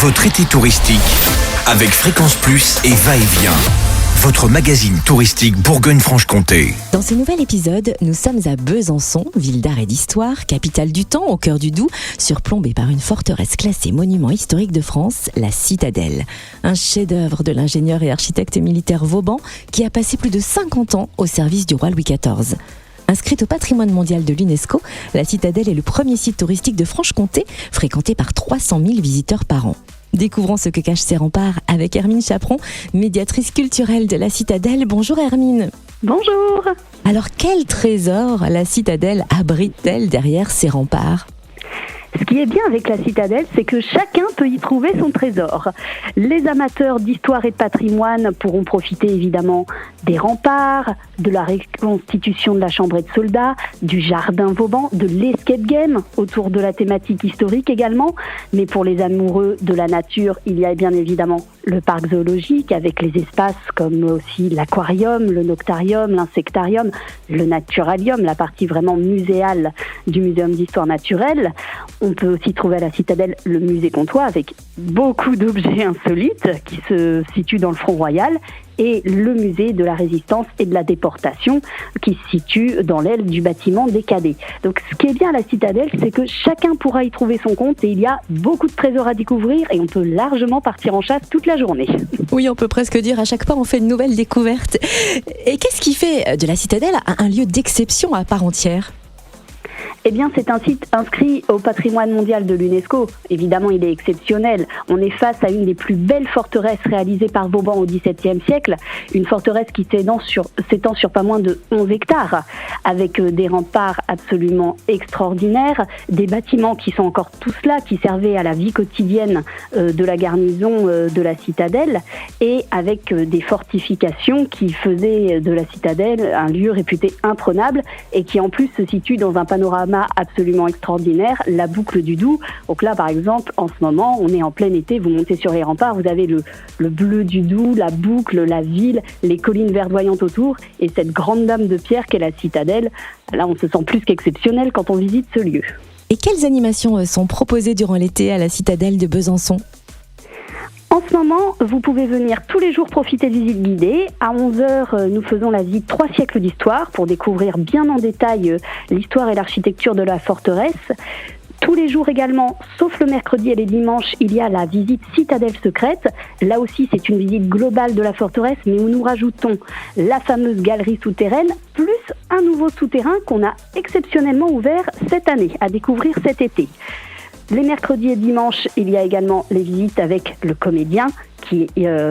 Votre été touristique avec Fréquence Plus et Va-et-Vient. Votre magazine touristique Bourgogne-Franche-Comté. Dans ce nouvel épisode, nous sommes à Besançon, ville d'art et d'histoire, capitale du temps, au cœur du Doubs, surplombée par une forteresse classée monument historique de France, la Citadelle. Un chef-d'œuvre de l'ingénieur et architecte militaire Vauban qui a passé plus de 50 ans au service du roi Louis XIV. Inscrite au patrimoine mondial de l'UNESCO, la Citadelle est le premier site touristique de Franche-Comté, fréquenté par 300 000 visiteurs par an. Découvrons ce que cachent ces remparts avec Hermine Chaperon, médiatrice culturelle de la Citadelle. Bonjour Hermine. Bonjour. Alors quel trésor la Citadelle abrite-t-elle derrière ces remparts ? Ce qui est bien avec la Citadelle, c'est que chacun peut y trouver son trésor. Les amateurs d'histoire et de patrimoine pourront profiter évidemment des remparts, de la reconstitution de la chambre de soldats, du jardin Vauban, de l'escape game autour de la thématique historique également. Mais pour les amoureux de la nature, il y a bien évidemment le parc zoologique avec les espaces comme aussi l'aquarium, le noctarium, l'insectarium, le naturalium, la partie vraiment muséale du Muséum d'histoire naturelle. On peut aussi trouver à la Citadelle le musée Comtois avec beaucoup d'objets insolites qui se situent dans le Front Royal et le musée de la Résistance et de la Déportation qui se situe dans l'aile du bâtiment des cadets. Donc ce qui est bien à la Citadelle, c'est que chacun pourra y trouver son compte et il y a beaucoup de trésors à découvrir et on peut largement partir en chasse toute la journée. Oui, on peut presque dire à chaque pas on fait une nouvelle découverte. Et qu'est-ce qui fait de la Citadelle un lieu d'exception à part entière ? Eh bien, c'est un site inscrit au patrimoine mondial de l'UNESCO. Évidemment, il est exceptionnel. On est face à une des plus belles forteresses réalisées par Vauban au XVIIe siècle. Une forteresse qui s'étend sur pas moins de 11 hectares, avec des remparts absolument extraordinaires, des bâtiments qui sont encore tous là, qui servaient à la vie quotidienne de la garnison de la Citadelle, et avec des fortifications qui faisaient de la Citadelle un lieu réputé imprenable, et qui en plus se situe dans un panorama absolument extraordinaire, la boucle du Doubs. Donc là, par exemple, en ce moment, on est en plein été, vous montez sur les remparts, vous avez le bleu du Doubs, la boucle, la ville, les collines verdoyantes autour, et cette grande dame de pierre qu'est la Citadelle. Là, on se sent plus qu'exceptionnel quand on visite ce lieu. Et quelles animations sont proposées durant l'été à la Citadelle de Besançon ? En ce moment, vous pouvez venir tous les jours profiter de visites guidées. À 11h, nous faisons la visite 3 siècles d'histoire pour découvrir bien en détail l'histoire et l'architecture de la forteresse. Tous les jours également, sauf le mercredi et les dimanches, il y a la visite Citadelle secrète. Là aussi, c'est une visite globale de la forteresse, mais où nous rajoutons la fameuse galerie souterraine, plus un nouveau souterrain qu'on a exceptionnellement ouvert cette année, à découvrir cet été. Les mercredis et dimanches, il y a également les visites avec le comédien qui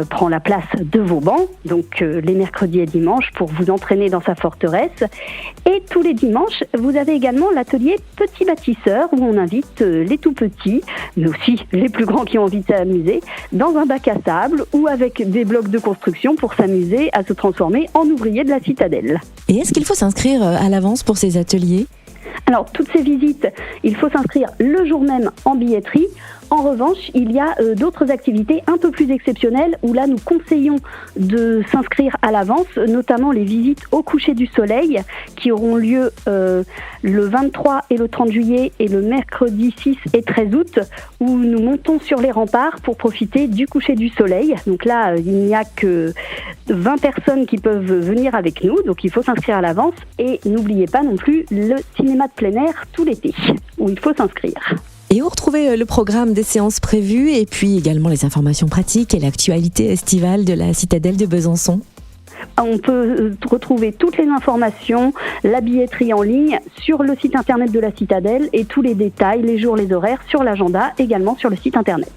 prend la place de Vauban. Donc les mercredis et dimanches pour vous entraîner dans sa forteresse. Et tous les dimanches, vous avez également l'atelier Petit Bâtisseur où on invite les tout petits, mais aussi les plus grands qui ont envie de s'amuser, dans un bac à sable ou avec des blocs de construction pour s'amuser à se transformer en ouvrier de la Citadelle. Et est-ce qu'il faut s'inscrire à l'avance pour ces ateliers ? Alors, toutes ces visites, il faut s'inscrire le jour même en billetterie. En revanche, il y a d'autres activités un peu plus exceptionnelles où là, nous conseillons de s'inscrire à l'avance, notamment les visites au coucher du soleil qui auront lieu le 23 et le 30 juillet et le mercredi 6 et 13 août où nous montons sur les remparts pour profiter du coucher du soleil. Donc là, il n'y a que 20 personnes qui peuvent venir avec nous, donc il faut s'inscrire à l'avance. Et n'oubliez pas non plus le cinéma de plein air tout l'été où il faut s'inscrire. Et où retrouver le programme des séances prévues et puis également les informations pratiques et l'actualité estivale de la Citadelle de Besançon ? On peut retrouver toutes les informations, la billetterie en ligne sur le site internet de la Citadelle et tous les détails, les jours, les horaires sur l'agenda, également sur le site internet.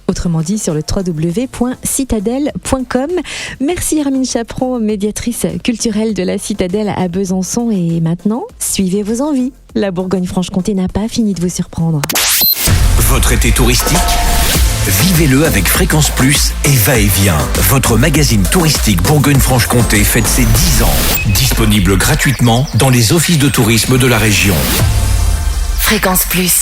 Autrement dit, sur le www.citadelle.com. Merci Hermine Chaperon, médiatrice culturelle de la Citadelle à Besançon. Et maintenant, suivez vos envies. La Bourgogne-Franche-Comté n'a pas fini de vous surprendre. Votre été touristique, vivez-le avec Fréquence Plus et Va-et-Vient. Votre magazine touristique Bourgogne-Franche-Comté fête ses 10 ans. Disponible gratuitement dans les offices de tourisme de la région. Fréquence Plus.